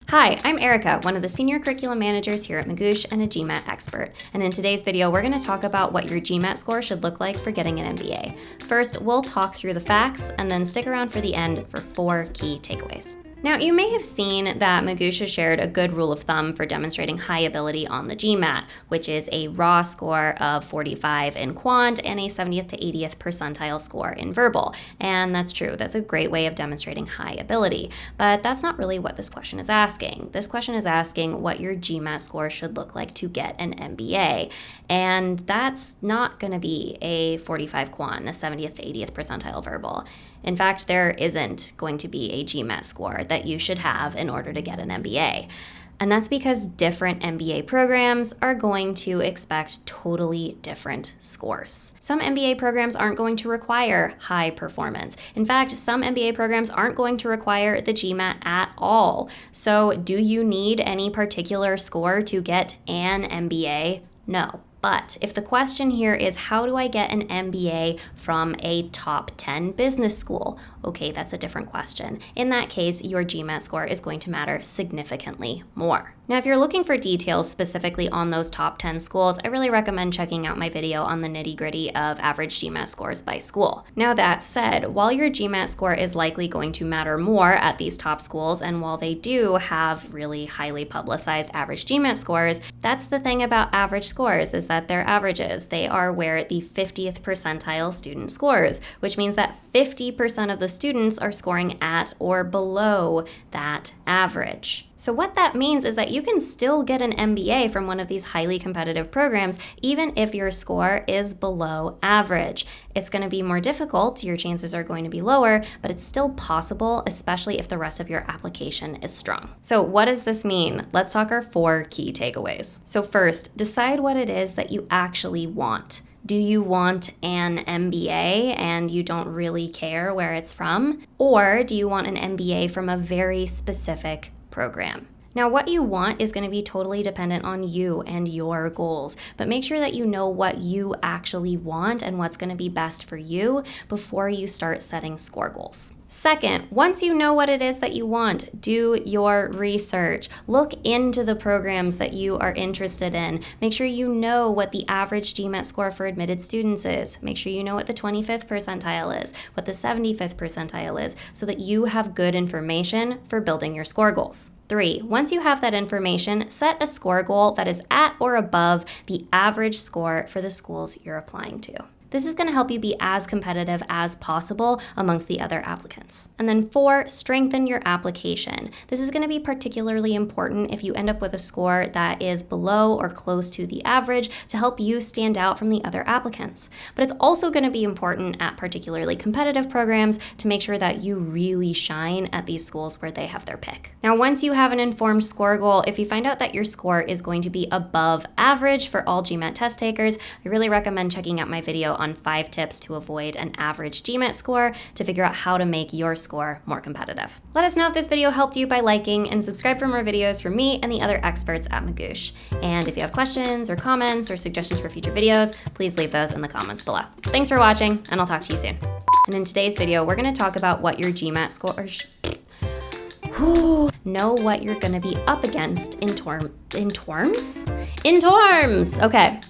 Hi, I'm Erika, one of the senior curriculum managers here at Magoosh and a GMAT expert. And in today's video, we're going to talk about what your GMAT score should look like for getting an MBA. First, we'll talk through the facts and then stick around for the end for 4 key takeaways. Now, you may have seen that Magoosh has shared a good rule of thumb for demonstrating high ability on the GMAT, which is a raw score of 45 in quant and a 70th to 80th percentile score in verbal. And that's true. That's a great way of demonstrating high ability. But that's not really what this question is asking. This question is asking what your GMAT score should look like to get an MBA. And that's not going to be a 45 quant, a 70th to 80th percentile verbal. In fact, there isn't going to be a GMAT score that you should have in order to get an MBA. And that's because different MBA programs are going to expect totally different scores. Some MBA programs aren't going to require high performance. In fact, some MBA programs aren't going to require the GMAT at all. So do you need any particular score to get an MBA? No. But if the question here is, how do I get an MBA from a top 10 business school? Okay, that's a different question. In that case, your GMAT score is going to matter significantly more. Now, if you're looking for details specifically on those top 10 schools, I really recommend checking out my video on the nitty-gritty of average GMAT scores by school. Now, that said, while your GMAT score is likely going to matter more at these top schools, and while they do have really highly publicized average GMAT scores, that's the thing about average scores, is that they're averages. They are where the 50th percentile student scores, which means that 50% of the students are scoring at or below that average. So what that means is that you can still get an MBA from one of these highly competitive programs, even if your score is below average. It's going to be more difficult, your chances are going to be lower, but it's still possible, especially if the rest of your application is strong. So what does this mean? Let's talk our 4 key takeaways. So first, decide what it is that you actually want. Do you want an MBA and you don't really care where it's from? Or do you want an MBA from a very specific program? Now, what you want is going to be totally dependent on you and your goals, but make sure that you know what you actually want and what's going to be best for you before you start setting score goals. Second, once you know what it is that you want, do your research. Look into the programs that you are interested in. Make sure you know what the average GMAT score for admitted students is. Make sure you know what the 25th percentile is, what the 75th percentile is, so that you have good information for building your score goals. 3, once you have that information, set a score goal that is at or above the average score for the schools you're applying to. This is going to help you be as competitive as possible amongst the other applicants. And then 4, strengthen your application. This is going to be particularly important if you end up with a score that is below or close to the average to help you stand out from the other applicants. But it's also going to be important at particularly competitive programs to make sure that you really shine at these schools where they have their pick. Now, once you have an informed score goal, if you find out that your score is going to be above average for all GMAT test takers, I really recommend checking out my video on 5 tips to avoid an average GMAT score to figure out how to make your score more competitive. Let us know if this video helped you by liking, and subscribe for more videos from me and the other experts at Magoosh. And if you have questions or comments or suggestions for future videos, please leave those in the comments below. Thanks for watching, and I'll talk to you soon. And in today's video, we're going to talk about what your GMAT score know what you're going to be up against in terms. Okay.